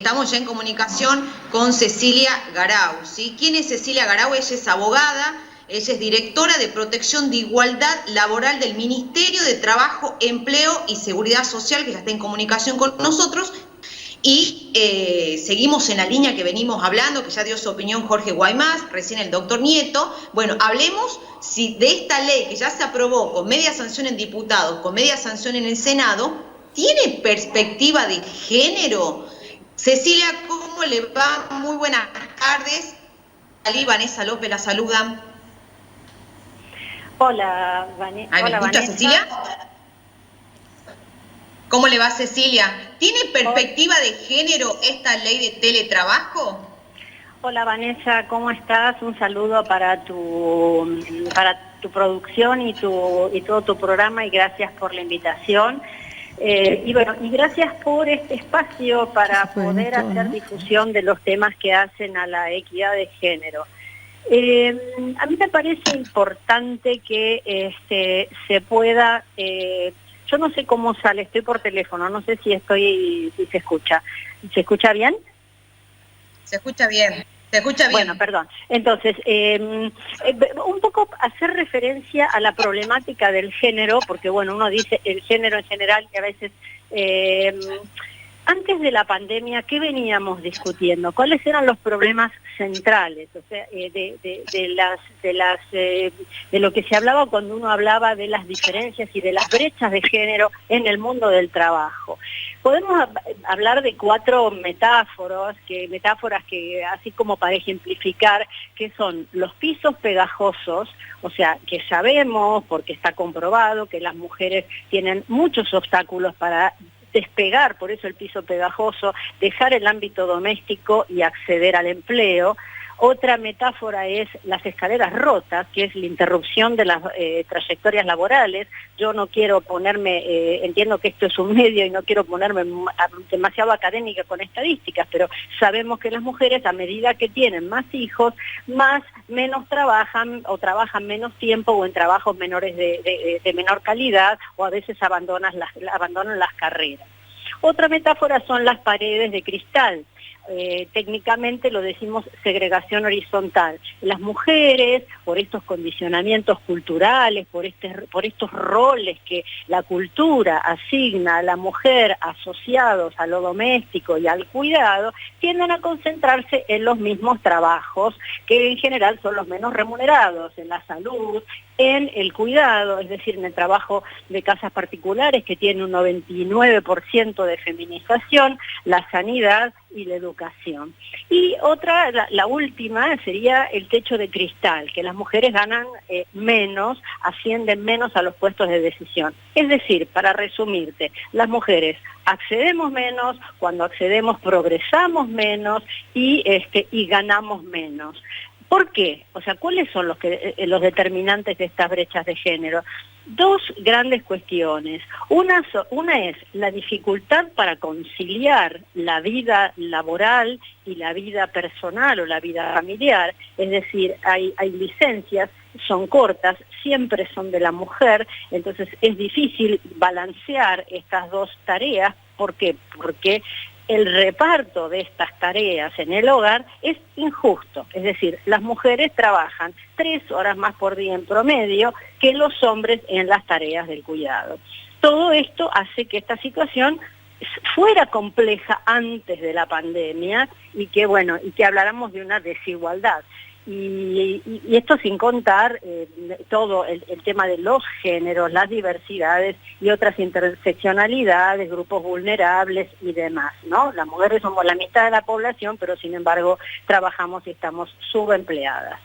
estamos ya en comunicación con Cecilia Garau, ¿sí? ¿Quién es Cecilia Garau? Ella es abogada, ella es directora de Protección de Igualdad Laboral del Ministerio de Trabajo, Empleo y Seguridad Social, que ya está en comunicación con nosotros. Y seguimos en la línea que venimos hablando, que ya dio su opinión Jorge Guaymás, recién el doctor Nieto. Bueno, hablemos si de esta ley que ya se aprobó con media sanción en diputados, con media sanción en el Senado, ¿tiene perspectiva de género? Cecilia, ¿cómo le va? Muy buenas tardes. Ali, Vanessa López la saluda. Hola, ¿Me escucha, Cecilia? ¿Cómo le va, Cecilia? ¿Tiene perspectiva de género esta ley de teletrabajo? Hola, Vanessa, ¿cómo estás? Un saludo para tu producción y todo tu programa, y gracias por la invitación. Y gracias por este espacio para poder hacer difusión de los temas que hacen a la equidad de género. A mí me parece importante que se pueda... yo no sé cómo sale, estoy por teléfono, no sé si se escucha. ¿Se escucha bien? Se escucha bien. Se escucha bien. Bueno, perdón. Entonces, un poco hacer referencia a la problemática del género, porque bueno, uno dice el género en general y a veces... antes de la pandemia, ¿qué veníamos discutiendo? ¿Cuáles eran los problemas centrales? O sea, de lo que se hablaba cuando uno hablaba de las diferencias y de las brechas de género en el mundo del trabajo. Podemos hablar de 4 metáforas que, así como para ejemplificar, que son los pisos pegajosos, o sea, que sabemos, porque está comprobado, que las mujeres tienen muchos obstáculos para despegar, por eso el piso pegajoso, dejar el ámbito doméstico y acceder al empleo. Otra metáfora es las escaleras rotas, que es la interrupción de las trayectorias laborales. Yo no quiero ponerme, entiendo que esto es un medio y no quiero ponerme demasiado académica con estadísticas, pero sabemos que las mujeres, a medida que tienen más hijos, menos trabajan o trabajan menos tiempo o en trabajos menores de menor calidad, o a veces abandonan las carreras. Otra metáfora son las paredes de cristal. Técnicamente lo decimos segregación horizontal. Las mujeres, por estos condicionamientos culturales, por estos roles que la cultura asigna a la mujer asociados a lo doméstico y al cuidado, tienden a concentrarse en los mismos trabajos, que en general son los menos remunerados, en la salud, en el cuidado, es decir, en el trabajo de casas particulares, que tiene un 99% de feminización, la sanidad y la educación. Y otra, la última, sería el techo de cristal, que las mujeres ganan menos, ascienden menos a los puestos de decisión. Es decir, para resumirte, las mujeres accedemos menos, cuando accedemos progresamos menos y ganamos menos. ¿Por qué? O sea, ¿cuáles son los determinantes de estas brechas de género? 2 grandes cuestiones. Una es la dificultad para conciliar la vida laboral y la vida personal o la vida familiar. Es decir, hay licencias, son cortas, siempre son de la mujer, entonces es difícil balancear estas 2 tareas. ¿Por qué? Porque el reparto de estas tareas en el hogar es injusto, es decir, las mujeres trabajan 3 horas más por día en promedio que los hombres en las tareas del cuidado. Todo esto hace que esta situación fuera compleja antes de la pandemia y que habláramos de una desigualdad. Y esto sin contar todo el tema de los géneros, las diversidades y otras interseccionalidades, grupos vulnerables y demás, ¿no? Las mujeres somos la mitad de la población, pero sin embargo trabajamos y estamos subempleadas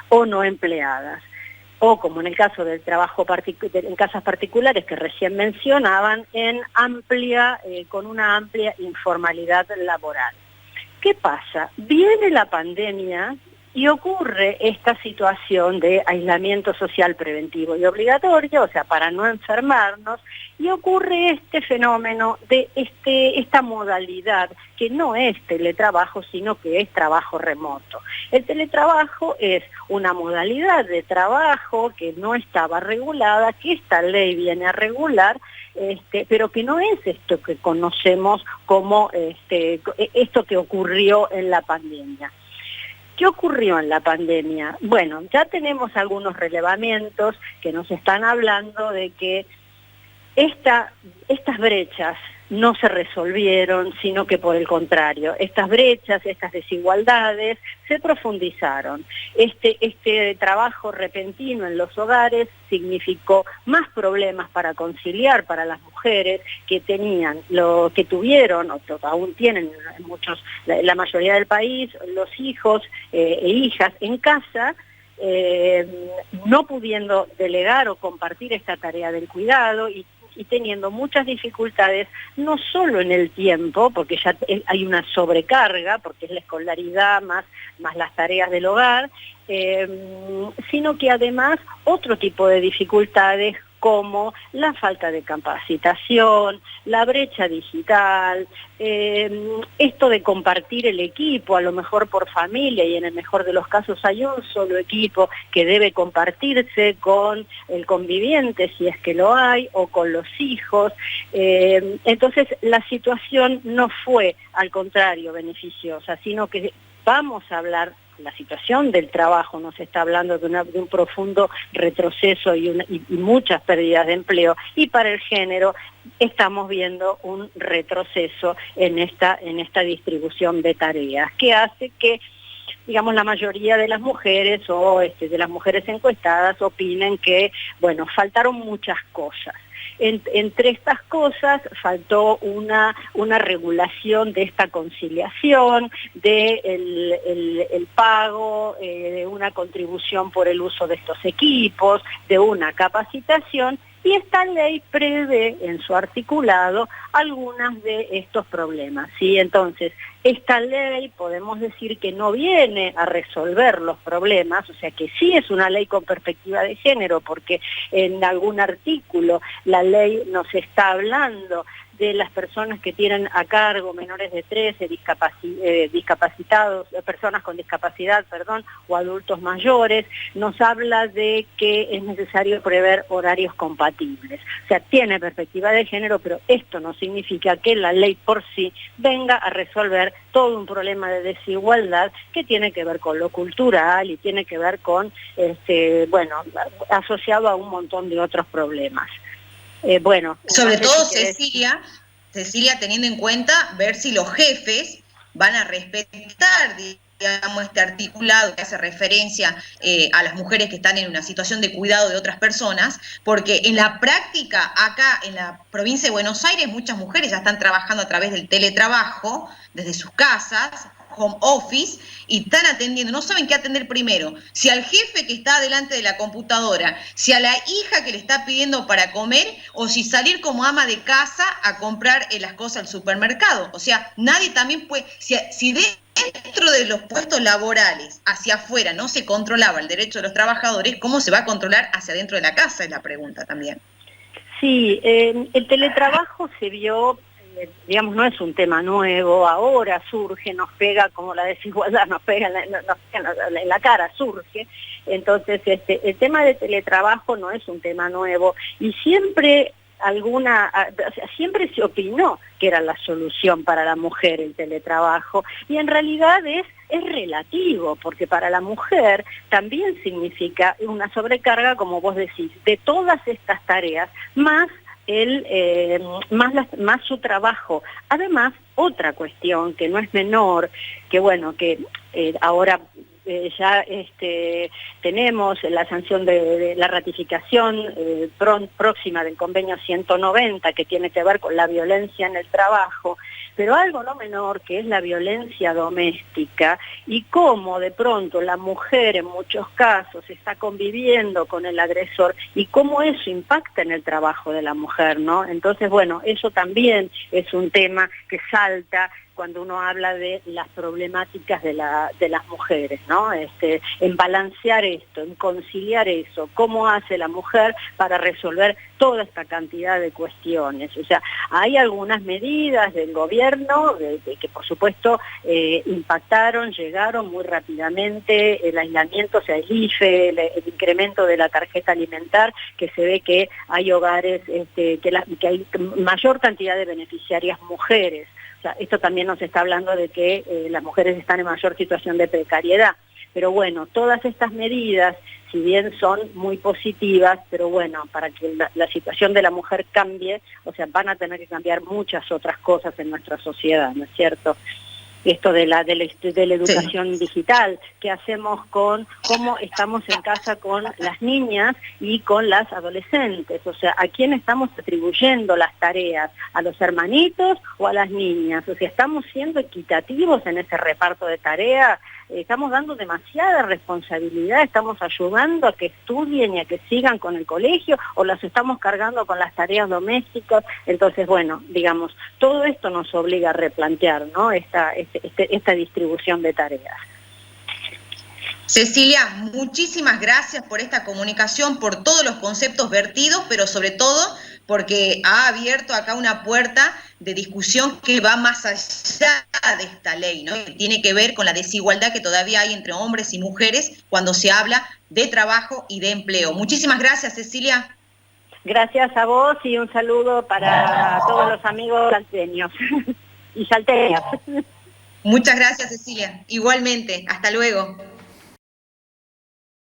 o no empleadas. O como en el caso del trabajo en casas particulares que recién mencionaban, con una amplia informalidad laboral. ¿Qué pasa? Viene la pandemia Y ocurre esta situación de aislamiento social preventivo y obligatorio, o sea, para no enfermarnos, y ocurre este fenómeno de esta modalidad que no es teletrabajo, sino que es trabajo remoto. El teletrabajo es una modalidad de trabajo que no estaba regulada, que esta ley viene a regular, pero que no es esto que conocemos como esto que ocurrió en la pandemia. ¿Qué ocurrió en la pandemia? Bueno, ya tenemos algunos relevamientos que nos están hablando de que estas brechas no se resolvieron, sino que por el contrario, estas brechas, estas desigualdades se profundizaron. Este trabajo repentino en los hogares significó más problemas para conciliar para las mujeres que tuvieron, o aún tienen la mayoría del país, los hijos e hijas en casa, no pudiendo delegar o compartir esta tarea del cuidado y teniendo muchas dificultades, no solo en el tiempo, porque ya hay una sobrecarga, porque es la escolaridad más las tareas del hogar, sino que además otro tipo de dificultades como la falta de capacitación, la brecha digital, esto de compartir el equipo, a lo mejor por familia, y en el mejor de los casos hay un solo equipo que debe compartirse con el conviviente, si es que lo hay, o con los hijos. Entonces la situación no fue, al contrario, beneficiosa, sino que vamos a hablar. La situación del trabajo nos está hablando de un profundo retroceso y muchas pérdidas de empleo, y para el género estamos viendo un retroceso en esta distribución de tareas, que hace que, digamos, la mayoría de las mujeres o de las mujeres encuestadas opinen que, bueno, faltaron muchas cosas. Entre estas cosas faltó una regulación de esta conciliación, de el pago, de una contribución por el uso de estos equipos, de una capacitación, y esta ley prevé en su articulado algunos de estos problemas, ¿sí? Entonces, esta ley podemos decir que no viene a resolver los problemas, o sea que sí es una ley con perspectiva de género, porque en algún artículo la ley nos está hablando de las personas que tienen a cargo menores de 13, discapacitados, personas con discapacidad, o adultos mayores, nos habla de que es necesario prever horarios compatibles. O sea, tiene perspectiva de género, pero esto no significa que la ley por sí venga a resolver todo un problema de desigualdad que tiene que ver con lo cultural y tiene que ver con, asociado a un montón de otros problemas. Sobre todo, Cecilia, teniendo en cuenta ver si los jefes van a respetar, digamos, este articulado que hace referencia a las mujeres que están en una situación de cuidado de otras personas, porque en la práctica, acá en la provincia de Buenos Aires, muchas mujeres ya están trabajando a través del teletrabajo, desde sus casas, home office, y están atendiendo, no saben qué atender primero, si al jefe que está delante de la computadora, si a la hija que le está pidiendo para comer, o si salir como ama de casa a comprar las cosas al supermercado. O sea, nadie también puede, si dentro de los puestos laborales hacia afuera no se controlaba el derecho de los trabajadores, ¿cómo se va a controlar hacia adentro de la casa? Es la pregunta también. Sí, el teletrabajo se vio, digamos, no es un tema nuevo, ahora surge, nos pega como la desigualdad, nos pega en la cara, surge. Entonces, el tema de teletrabajo no es un tema nuevo, y siempre se opinó que era la solución para la mujer el teletrabajo, y en realidad es relativo, porque para la mujer también significa una sobrecarga, como vos decís, de todas estas tareas, más su trabajo. Además, otra cuestión que no es menor, que ahora ya tenemos la sanción de la ratificación próxima del convenio 190, que tiene que ver con la violencia en el trabajo, pero algo no menor, que es la violencia doméstica, y cómo de pronto la mujer en muchos casos está conviviendo con el agresor, y cómo eso impacta en el trabajo de la mujer, ¿no? Entonces, eso también es un tema que salta, cuando uno habla de las problemáticas de las mujeres, ¿no? En balancear esto, en conciliar eso, cómo hace la mujer para resolver toda esta cantidad de cuestiones. O sea, hay algunas medidas del gobierno que por supuesto impactaron, llegaron muy rápidamente, el aislamiento, o sea, el IFE, el incremento de la tarjeta alimentar, que se ve que hay hogares, que hay mayor cantidad de beneficiarias mujeres. O sea, esto también nos está hablando de que las mujeres están en mayor situación de precariedad. Pero bueno, todas estas medidas, si bien son muy positivas, pero bueno, para que la situación de la mujer cambie, o sea, van a tener que cambiar muchas otras cosas en nuestra sociedad, ¿no es cierto? Esto de la educación digital, qué hacemos con cómo estamos en casa con las niñas y con las adolescentes, o sea, a quién estamos atribuyendo las tareas, a los hermanitos o a las niñas, o sea, estamos siendo equitativos en ese reparto de tareas, estamos dando demasiada responsabilidad, estamos ayudando a que estudien y a que sigan con el colegio, o las estamos cargando con las tareas domésticas. Entonces, bueno, digamos, todo esto nos obliga a replantear, ¿no? Esta distribución de tareas. Cecilia, muchísimas gracias por esta comunicación, por todos los conceptos vertidos, pero sobre todo porque ha abierto acá una puerta de discusión que va más allá de esta ley, ¿no? Que tiene que ver con la desigualdad que todavía hay entre hombres y mujeres cuando se habla de trabajo y de empleo. Muchísimas gracias, Cecilia. Gracias a vos y un saludo para todos los amigos salteños y salteñas. Muchas gracias, Cecilia. Igualmente. Hasta luego.